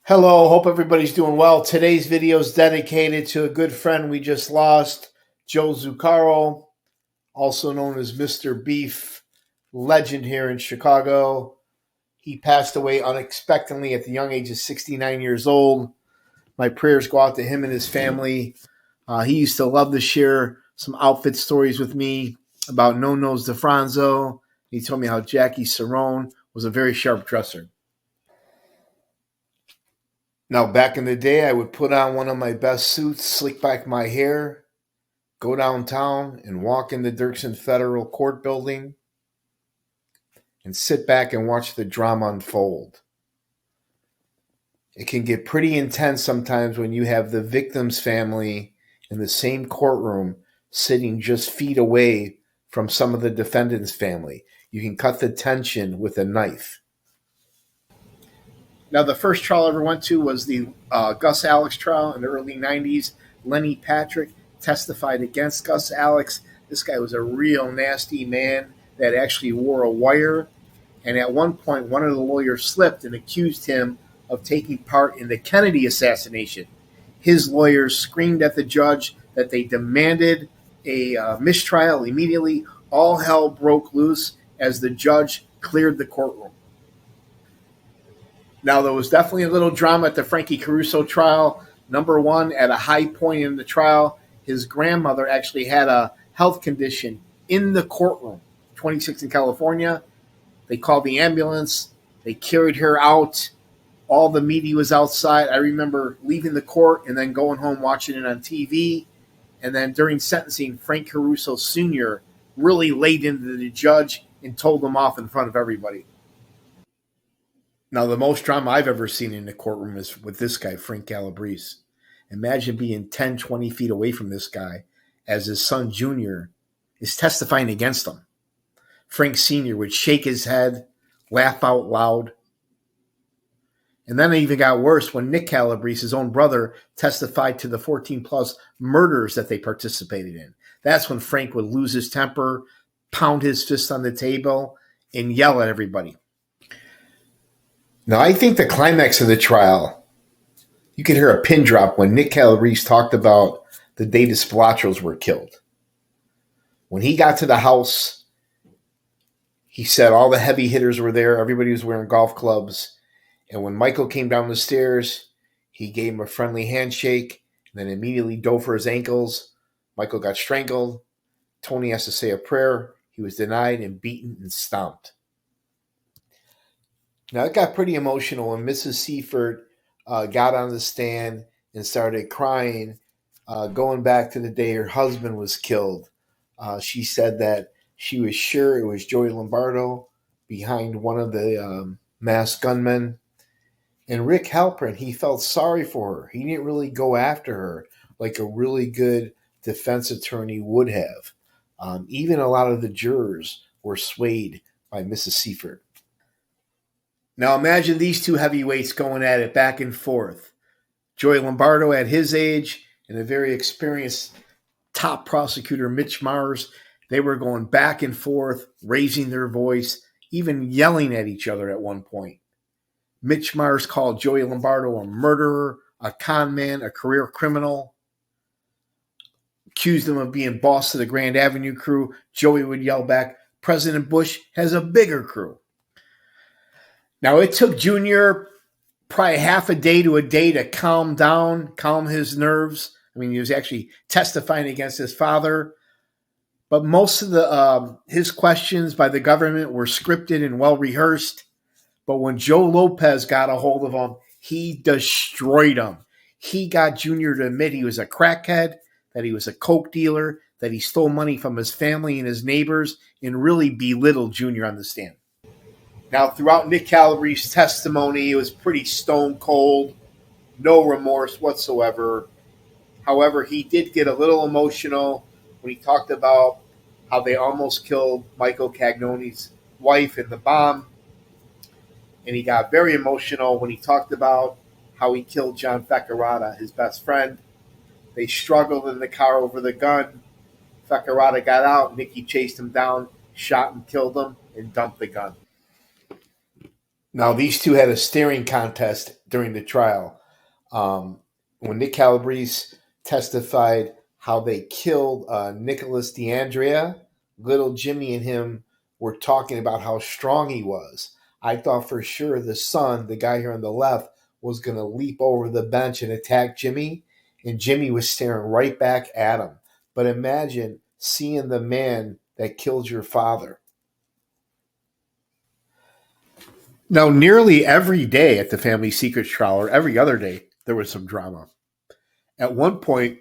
Hello, hope everybody's doing well. Today's video is dedicated to a good friend we just lost, Joe Zuccaro, also known as Mr. Beef, legend here in Chicago. He passed away unexpectedly at the young age of 69 years old. My prayers go out to him and his family. He used to love to share some outfit stories with me about No Nose DeFranzo. He told me how Jackie Cerrone was a very sharp dresser. Now, back in the day, I would put on one of my best suits, slick back my hair, go downtown and walk in the Dirksen Federal Court building and sit back and watch the drama unfold. It can get pretty intense sometimes when you have the victim's family in the same courtroom sitting just feet away from some of the defendant's family. You can cut the tension with a knife. Now, the first trial I ever went to was the Gus Alex trial in the early 90s. Lenny Patrick testified against Gus Alex. This guy was a real nasty man that actually wore a wire. And at one point, one of the lawyers slipped and accused him of taking part in the Kennedy assassination. His lawyers screamed at the judge that they demanded a mistrial immediately. All hell broke loose as the judge cleared the courtroom. Now, there was definitely a little drama at the Frankie Caruso trial. Number one, at a high point in the trial, his grandmother actually had a health condition in the courtroom, 26 in California. They called the ambulance. They carried her out. All the media was outside. I remember leaving the court and then going home watching it on TV. And then during sentencing, Frank Caruso Sr. really laid into the judge and told him off in front of everybody. Now, the most drama I've ever seen in the courtroom is with this guy, Frank Calabrese. Imagine being 10, 20 feet away from this guy as his son, Junior, is testifying against him. Frank Sr. would shake his head, laugh out loud. And then it even got worse when Nick Calabrese, his own brother, testified to the 14-plus murders that they participated in. That's when Frank would lose his temper, pound his fist on the table, and yell at everybody. Now, I think the climax of the trial, you could hear a pin drop when Nick Calabrese talked about the day the Spilotros were killed. When he got to the house, he said all the heavy hitters were there. Everybody was wearing golf clubs. And when Michael came down the stairs, he gave him a friendly handshake and then immediately dove for his ankles. Michael got strangled. Tony has to say a prayer. He was denied and beaten and stomped. Now, it got pretty emotional when Mrs. Seifert got on the stand and started crying, going back to the day her husband was killed. She said that she was sure it was Joey Lombardo behind one of the masked gunmen. And Rick Halpern, he felt sorry for her. He didn't really go after her like a really good defense attorney would have. Even a lot of the jurors were swayed by Mrs. Seifert. Now imagine these two heavyweights going at it back and forth. Joey Lombardo at his age and a very experienced top prosecutor, Mitch Mars. They were going back and forth, raising their voice, even yelling at each other at one point. Mitch Mars called Joey Lombardo a murderer, a con man, a career criminal. Accused him of being boss of the Grand Avenue crew. Joey would yell back, President Bush has a bigger crew. Now, it took Junior probably half a day to calm down, calm his nerves. I mean, he was actually testifying against his father. But most of his questions by the government were scripted and well-rehearsed. But when Joe Lopez got a hold of him, he destroyed him. He got Junior to admit he was a crackhead, that he was a coke dealer, that he stole money from his family and his neighbors, and really belittled Junior on the stand. Now, throughout Nick Calabrese's testimony, it was pretty stone cold, no remorse whatsoever. However, he did get a little emotional when he talked about how they almost killed Michael Cagnone's wife in the bomb. And he got very emotional when he talked about how he killed John Feccarata, his best friend. They struggled in the car over the gun. Feccarata got out. Nicky chased him down, shot and killed him, and dumped the gun. Now, these two had a staring contest during the trial. Um, when Nick Calabrese testified how they killed Nicholas DeAndrea, little Jimmy and him were talking about how strong he was. I thought for sure the son, the guy here on the left, was going to leap over the bench and attack Jimmy, and Jimmy was staring right back at him. But imagine seeing the man that killed your father. Now, nearly every day at the Family Secrets trial, or every other day, there was some drama. At one point,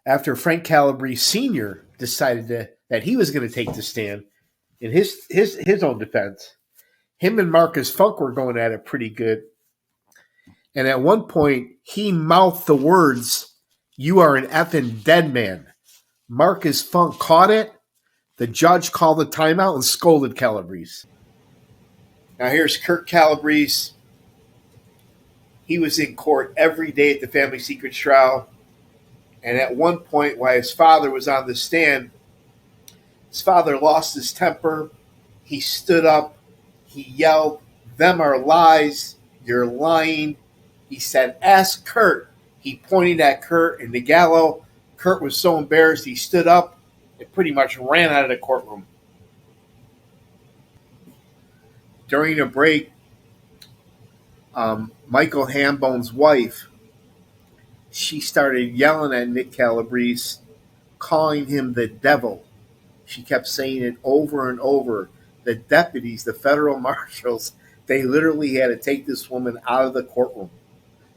after Frank Calabrese Sr. decided that he was going to take the stand in his own defense, him and Marcus Funk were going at it pretty good. And at one point, he mouthed the words, "You are an effing dead man." Marcus Funk caught it. The judge called a timeout and scolded Calabrese. Now here's Kurt Calabrese. He was in court every day at the Family Secrets trial. And at one point, while his father was on the stand, his father lost his temper. He stood up. He yelled, "Them are lies. You're lying." He said, "Ask Kurt." He pointed at Kurt and the gallows. Kurt was so embarrassed, he stood up and pretty much ran out of the courtroom. During a break, Michael Hambone's wife, she started yelling at Nick Calabrese, calling him the devil. She kept saying it over and over. The deputies, the federal marshals, they literally had to take this woman out of the courtroom.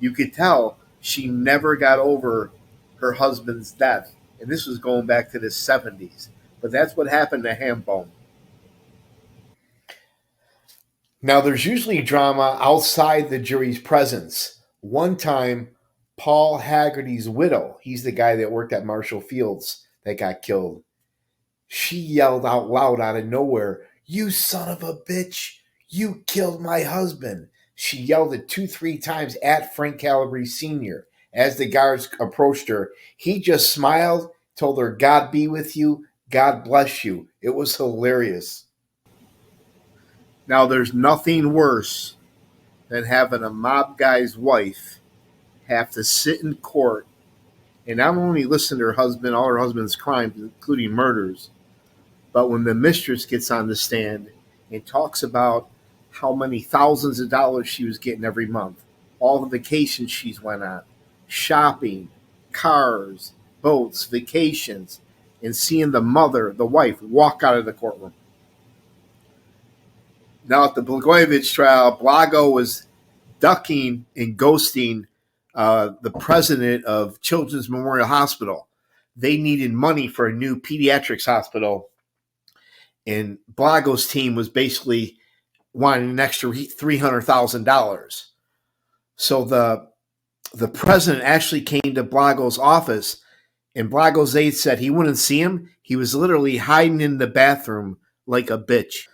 You could tell she never got over her husband's death. And this was going back to the 70s. But that's what happened to Hambone. Now, there's usually drama outside the jury's presence. One time, Paul Haggerty's widow, he's the guy that worked at Marshall Fields that got killed, she yelled out loud out of nowhere, "You son of a bitch, you killed my husband." She yelled it 2-3 times at Frank Calabrese Sr. As the guards approached her, he just smiled, told her, "God be with you, God bless you." It was hilarious. Now, there's nothing worse than having a mob guy's wife have to sit in court and not only listen to her husband, all her husband's crimes, including murders, but when the mistress gets on the stand and talks about how many thousands of dollars she was getting every month, all the vacations she's went on, shopping, cars, boats, vacations, and seeing the mother, the wife, walk out of the courtroom. Now, at the Blagojevich trial, Blago was ducking and ghosting the president of Children's Memorial Hospital. They needed money for a new pediatrics hospital, and Blago's team was basically wanting an extra $300,000. So the president actually came to Blago's office, and Blago's aide said he wouldn't see him. He was literally hiding in the bathroom like a bitch.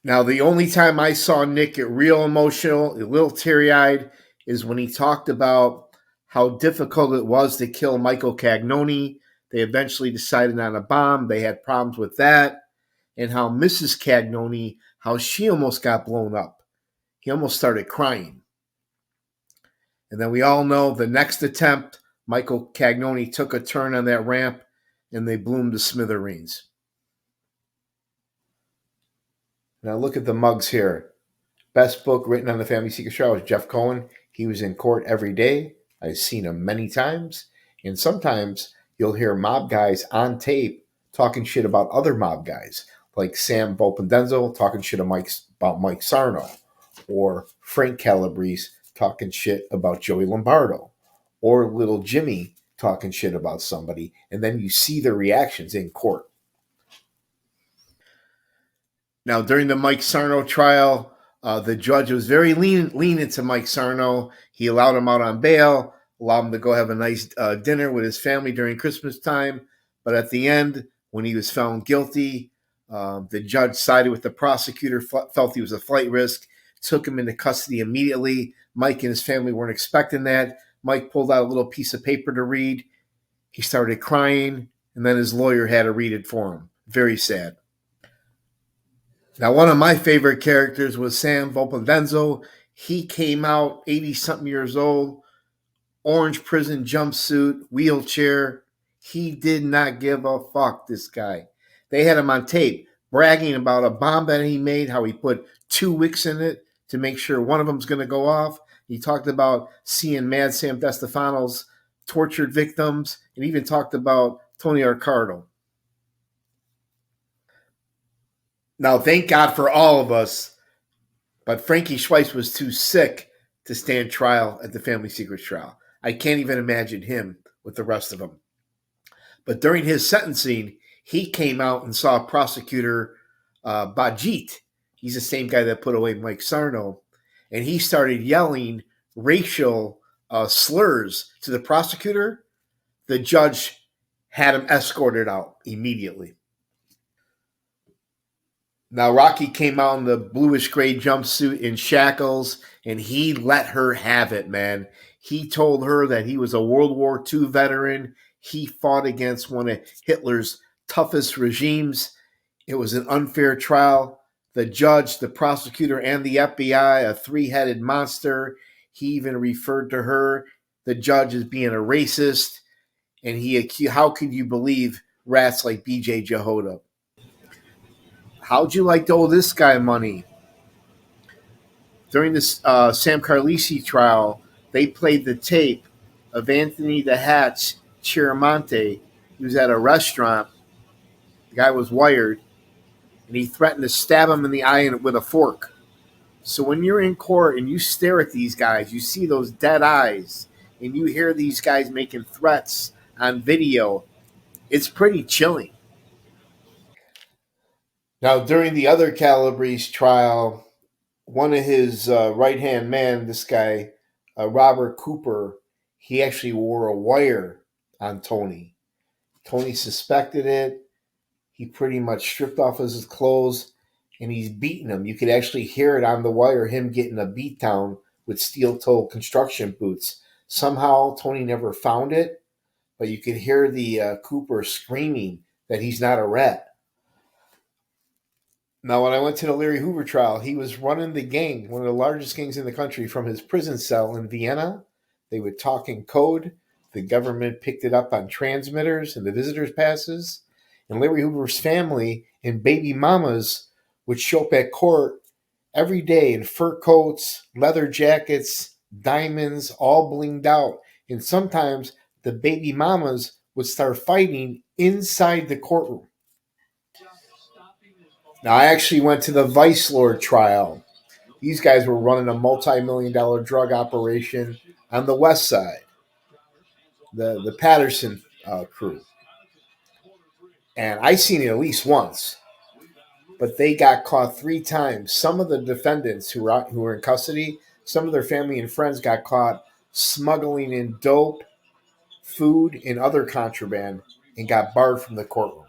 Now, the only time I saw Nick get real emotional, a little teary-eyed, is when he talked about how difficult it was to kill Michael Cagnoni. They eventually decided on a bomb. They had problems with that. And how Mrs. Cagnoni, how she almost got blown up. He almost started crying. And then we all know the next attempt, Michael Cagnoni took a turn on that ramp, and they blew him to smithereens. Now look at the mugs here. Best book written on the Family Secret trial was Jeff Cohen. He was in court every day. I've seen him many times. And sometimes you'll hear mob guys on tape talking shit about other mob guys, like Sam Bopendenzel talking shit about Mike Sarno, or Frank Calabrese talking shit about Joey Lombardo, or little Jimmy talking shit about somebody. And then you see their reactions in court. Now, during the Mike Sarno trial, the judge was very lenient to Mike Sarno. He allowed him out on bail, allowed him to go have a nice dinner with his family during Christmas time. But at the end, when he was found guilty, the judge sided with the prosecutor, felt he was a flight risk, took him into custody immediately. Mike and his family weren't expecting that. Mike pulled out a little piece of paper to read. He started crying, and then his lawyer had to read it for him. Very sad. Now, one of my favorite characters was Sam Volpenvenzo. He came out 80 something years old, orange prison jumpsuit, wheelchair. He did not give a fuck, this guy. They had him on tape bragging about a bomb that he made, how he put 2 wicks in it to make sure one of them's going to go off. He talked about seeing Mad Sam DeStefano's tortured victims, and even talked about Tony Arcardo. Now, thank God for all of us, but Frankie Schweitz was too sick to stand trial at the Family Secrets trial. I can't even imagine him with the rest of them. But during his sentencing, he came out and saw prosecutor Bajit. He's the same guy that put away Mike Sarno. And he started yelling racial slurs to the prosecutor. The judge had him escorted out immediately. Now, Rocky came out in the bluish gray jumpsuit in shackles, and he let her have it, man. He told her that he was a World War II veteran. He fought against one of Hitler's toughest regimes. It was an unfair trial. The judge, the prosecutor, and the FBI, a three-headed monster. He even referred to her, the judge, as being a racist. And how could you believe rats like B.J. Jehoda? How'd you like to owe this guy money? During this Sam Carlisi trial, they played the tape of Anthony the Hatch Chiaramonte. He was at a restaurant. The guy was wired, and he threatened to stab him in the eye with a fork. So when you're in court and you stare at these guys, you see those dead eyes, and you hear these guys making threats on video, it's pretty chilling. Now, during the other Calabrese trial, one of his right-hand man, this guy, Robert Cooper, he actually wore a wire on Tony. Tony suspected it. He pretty much stripped off his clothes, and he's beating him. You could actually hear it on the wire, him getting a beatdown with steel-toe construction boots. Somehow, Tony never found it, but you could hear the Cooper screaming that he's not a rat. Now, when I went to the Larry Hoover trial, he was running the gang, one of the largest gangs in the country, from his prison cell in Vienna. They would talk in code. The government picked it up on transmitters and the visitors' passes. And Larry Hoover's family and baby mamas would show up at court every day in fur coats, leather jackets, diamonds, all blinged out. And sometimes the baby mamas would start fighting inside the courtroom. Now, I actually went to the Vice Lord trial. These guys were running a multi-million-dollar drug operation on the west side, the Patterson crew. And I seen it at least once, but they got caught 3 times. Some of the defendants who were in custody, some of their family and friends got caught smuggling in dope, food, and other contraband and got barred from the courtroom.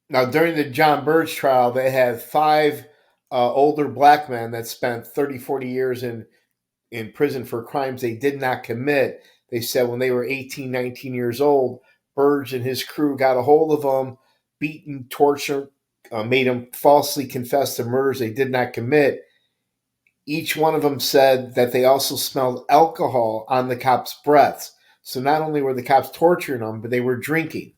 Now, during the John Birch trial, they had 5 older black men that spent 30, 40 years in prison for crimes they did not commit. They said when they were 18, 19 years old, Burge and his crew got a hold of them, beaten, tortured, made them falsely confess to murders they did not commit. Each one of them said that they also smelled alcohol on the cops' breaths. So not only were the cops torturing them, but they were drinking.